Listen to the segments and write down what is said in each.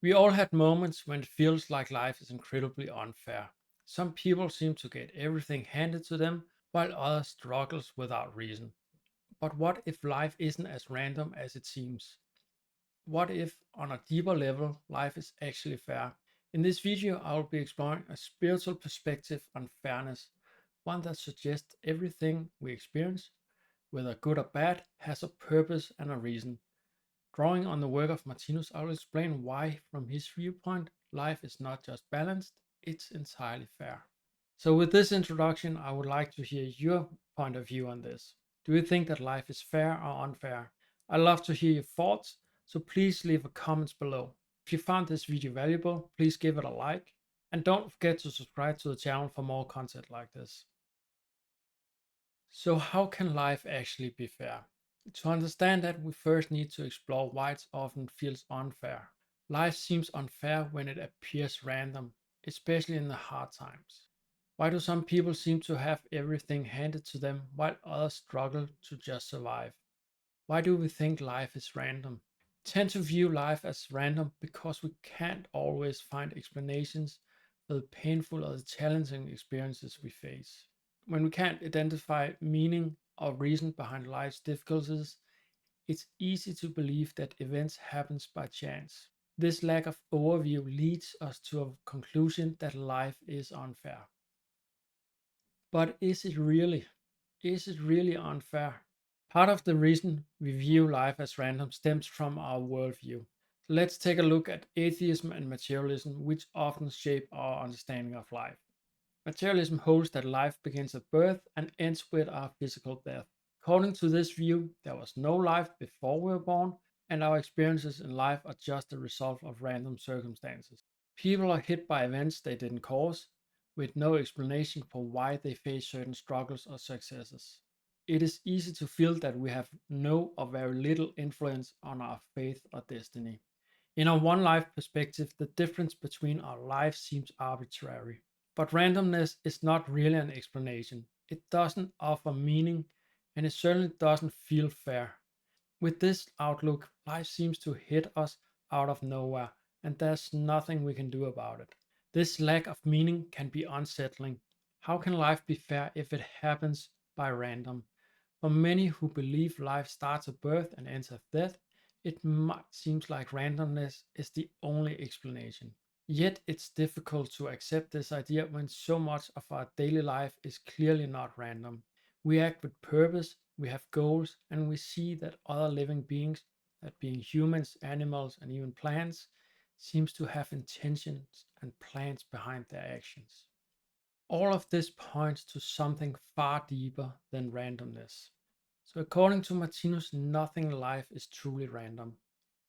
We all had moments when it feels like life is incredibly unfair. Some people seem to get everything handed to them, while others struggles without reason. But what if life isn't as random as it seems? What if, on a deeper level, life is actually fair? In this video, I will be exploring a spiritual perspective on fairness, one that suggests everything we experience, whether good or bad, has a purpose and a reason. Drawing on the work of Martinus, I will explain why, from his viewpoint, life is not just balanced, it's entirely fair. So, with this introduction, I would like to hear your point of view on this. Do you think that life is fair or unfair? I love to hear your thoughts, so please leave a comments below. If you found this video valuable, please give it a like, and don't forget to subscribe to the channel for more content like this. So, how can life actually be fair? To understand that, we first need to explore why it often feels unfair. Life seems unfair when it appears random, especially in the hard times. Why do some people seem to have everything handed to them while others struggle to just survive? Why do we think life is random? We tend to view life as random because we can't always find explanations for the painful or the challenging experiences we face. When we can't identify meaning or reason behind life's difficulties, it's easy to believe that events happen by chance. This lack of overview leads us to a conclusion that life is unfair. But is it really? Is it really unfair? Part of the reason we view life as random stems from our worldview. So let's take a look at atheism and materialism, which often shape our understanding of life. Materialism holds that life begins at birth and ends with our physical death. According to this view, there was no life before we were born, and our experiences in life are just the result of random circumstances. People are hit by events they didn't cause, with no explanation for why they face certain struggles or successes. It is easy to feel that we have no or very little influence on our faith or destiny. In a one life perspective, the difference between our lives seems arbitrary. But randomness is not really an explanation. It doesn't offer meaning, and it certainly doesn't feel fair. With this outlook, life seems to hit us out of nowhere, and there's nothing we can do about it. This lack of meaning can be unsettling. How can life be fair if it happens by random? For many who believe life starts at birth and ends at death, it might seem like randomness is the only explanation. Yet it's difficult to accept this idea when so much of our daily life is clearly not random. We act with purpose, we have goals, and we see that other living beings, that being humans, animals, and even plants, seems to have intentions and plans behind their actions. All of this points to something far deeper than randomness. So, according to Martinus, nothing in life is truly random.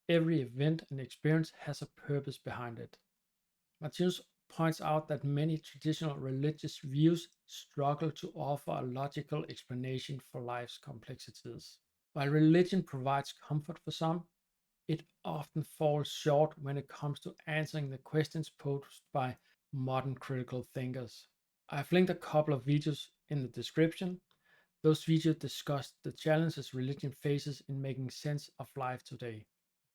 Every event and experience has a purpose behind it. Martinus points out that many traditional religious views struggle to offer a logical explanation for life's complexities. While religion provides comfort for some, it often falls short when it comes to answering the questions posed by modern critical thinkers. I've linked a couple of videos in the description. Those videos discuss the challenges religion faces in making sense of life today.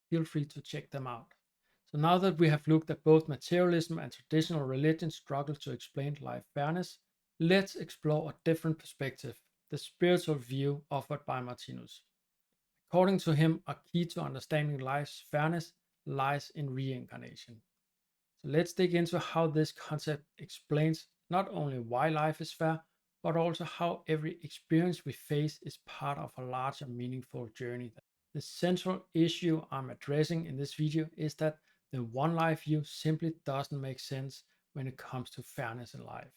Feel free to check them out. So now that we have looked at both materialism and traditional religion struggle to explain life fairness, let's explore a different perspective, the spiritual view offered by Martinus. According to him, a key to understanding life's fairness lies in reincarnation. So let's dig into how this concept explains not only why life is fair, but also how every experience we face is part of a larger meaningful journey. The central issue I'm addressing in this video is that the one life view simply doesn't make sense when it comes to fairness in life.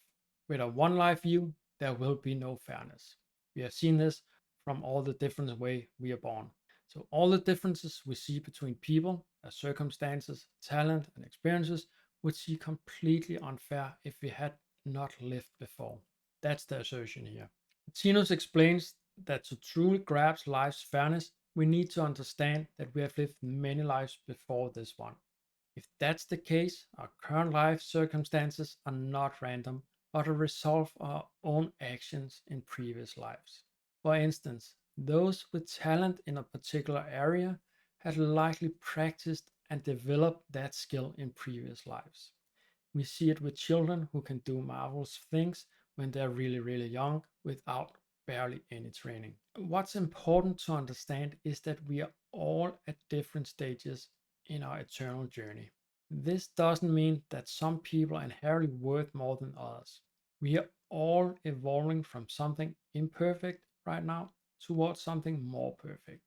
With a one life view, there will be no fairness. We have seen this from all the different ways we are born. So all the differences we see between people, their circumstances, talent, and experiences would seem completely unfair if we had not lived before. That's the assertion here. Martinus explains that to truly grasp life's fairness, we need to understand that we have lived many lives before this one. If that's the case, our current life circumstances are not random, but a result of our own actions in previous lives. For instance, those with talent in a particular area had likely practiced and develop that skill in previous lives. We see it with children who can do marvelous things when they're really, really young without barely any training. What's important to understand is that we are all at different stages in our eternal journey. This doesn't mean that some people are inherently worth more than others. We are all evolving from something imperfect right now towards something more perfect.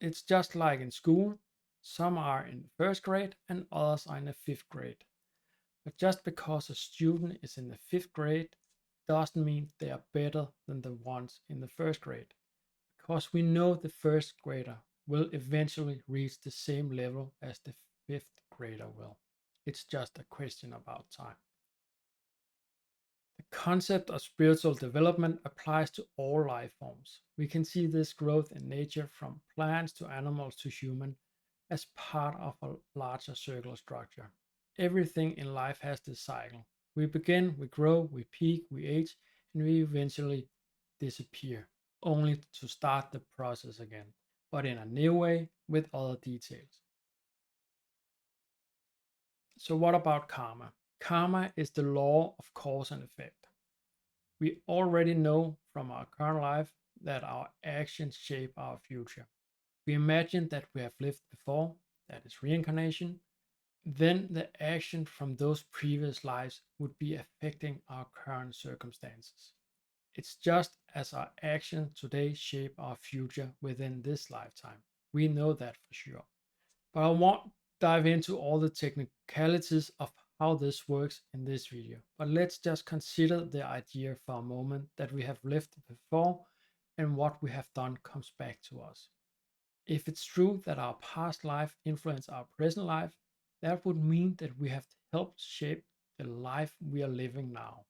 It's just like in school, some are in the first grade and others are in the fifth grade. But just because a student is in the fifth grade doesn't mean they are better than the ones in the first grade, because we know the first grader will eventually reach the same level as the fifth grader will. It's just a question about time. The concept of spiritual development applies to all life forms. We can see this growth in nature from plants to animals to human as part of a larger circular structure. Everything in life has this cycle. We begin, we grow, we peak, we age, and we eventually disappear, only to start the process again, but in a new way with other details. So, what about karma? Karma is the law of cause and effect. We already know from our current life that our actions shape our future. We imagine that we have lived before, that is reincarnation, then the action from those previous lives would be affecting our current circumstances. It's just as our actions today shape our future within this lifetime. We know that for sure. But I won't dive into all the technicalities of how this works in this video. But let's just consider the idea for a moment that we have lived before and what we have done comes back to us. If it's true that our past life influenced our present life, that would mean that we have helped shape the life we are living now.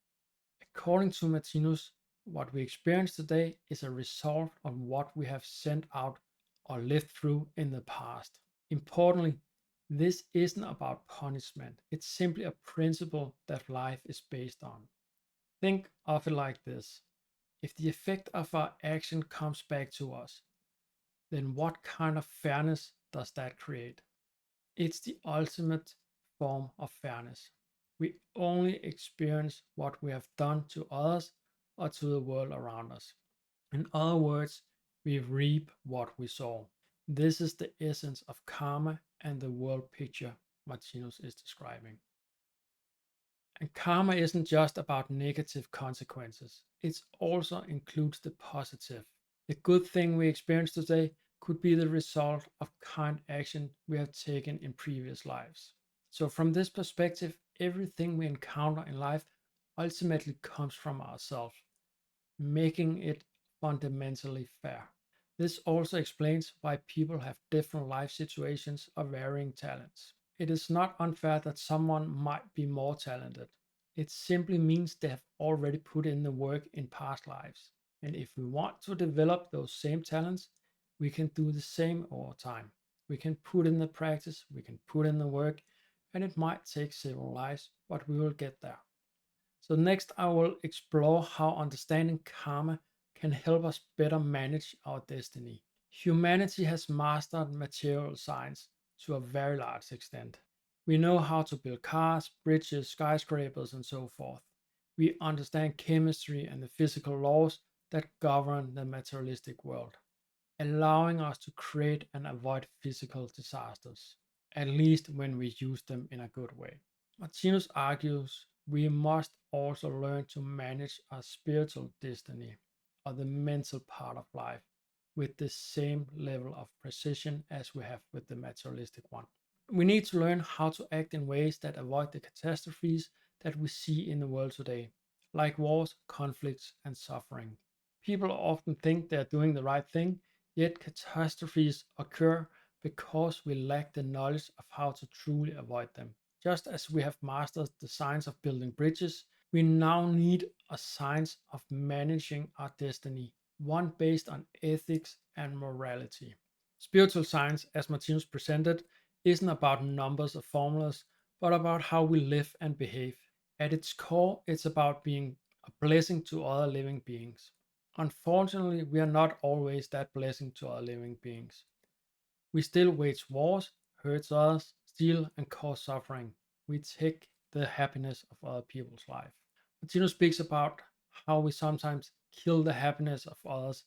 According to Martinus, what we experience today is a result of what we have sent out or lived through in the past. Importantly, this isn't about punishment, it's simply a principle that life is based on. Think of it like this: if the effect of our action comes back to us, then what kind of fairness does that create? It's the ultimate form of fairness. We only experience what we have done to others or to the world around us. In other words, we reap what we sow. This is the essence of karma and the world picture Martinus is describing. And karma isn't just about negative consequences, it also includes the positive. The good thing we experience today could be the result of kind action we have taken in previous lives. So, from this perspective, everything we encounter in life ultimately comes from ourselves, making it fundamentally fair. This also explains why people have different life situations or varying talents. It is not unfair that someone might be more talented. It simply means they have already put in the work in past lives. And if we want to develop those same talents, we can do the same over time. We can put in the practice, we can put in the work, and it might take several lives, but we will get there. So, next, I will explore how understanding karma can help us better manage our destiny. Humanity has mastered material science to a very large extent. We know how to build cars, bridges, skyscrapers, and so forth. We understand chemistry and the physical laws that govern the materialistic world, allowing us to create and avoid physical disasters, at least when we use them in a good way. Martinus argues we must also learn to manage our spiritual destiny, or the mental part of life, with the same level of precision as we have with the materialistic one. We need to learn how to act in ways that avoid the catastrophes that we see in the world today, like wars, conflicts, and suffering. People often think they are doing the right thing, yet catastrophes occur because we lack the knowledge of how to truly avoid them. Just as we have mastered the science of building bridges, we now need a science of managing our destiny, one based on ethics and morality. Spiritual science, as Martinus presented, isn't about numbers or formulas, but about how we live and behave. At its core, it's about being a blessing to other living beings. Unfortunately, we are not always that blessing to other living beings. We still wage wars, hurt others, steal, and cause suffering. We take the happiness of other people's life. Martinus speaks about how we sometimes kill the happiness of others,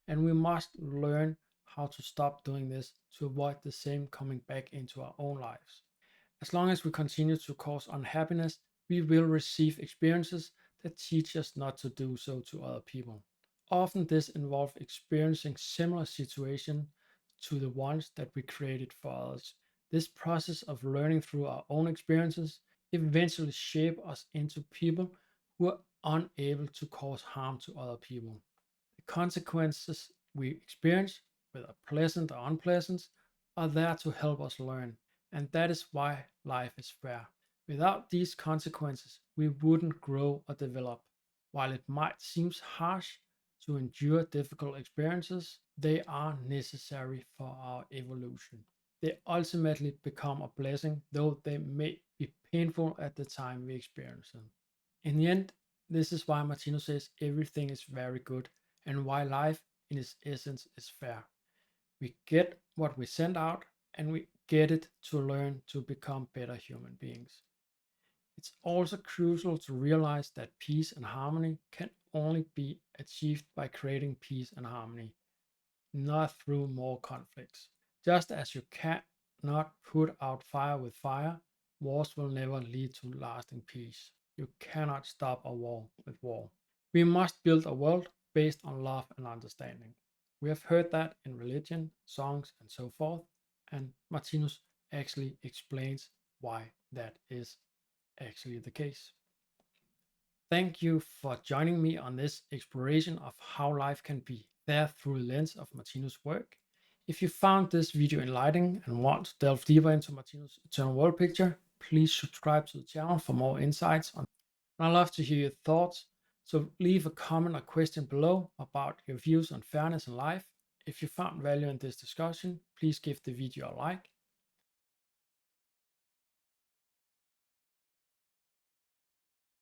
and we must learn how to stop doing this to avoid the same coming back into our own lives. As long as we continue to cause unhappiness, we will receive experiences that teach us not to do so to other people. Often, this involves experiencing similar situations to the ones that we created for others. This process of learning through our own experiences eventually shape us into people who are unable to cause harm to other people. The consequences we experience, whether pleasant or unpleasant, are there to help us learn, and that is why life is fair. Without these consequences, we wouldn't grow or develop. While it might seem harsh to endure difficult experiences, they are necessary for our evolution. They ultimately become a blessing, though they may be painful at the time we experience them. In the end, this is why Martino says everything is very good and why life in its essence is fair. We get what we send out and we get it to learn to become better human beings. It's also crucial to realize that peace and harmony can only be achieved by creating peace and harmony, not through more conflicts. Just as you cannot put out fire with fire, wars will never lead to lasting peace. You cannot stop a war with war. We must build a world based on love and understanding. We have heard that in religion, songs, and so forth, and Martinus actually explains why that is actually the case. Thank you for joining me on this exploration of how life can be there through the lens of Martinus' work. If you found this video enlightening and want to delve deeper into Martinus' eternal world picture, please subscribe to the channel for more insights on. And I'd love to hear your thoughts, so leave a comment or question below about your views on fairness in life. If you found value in this discussion, please give the video a like.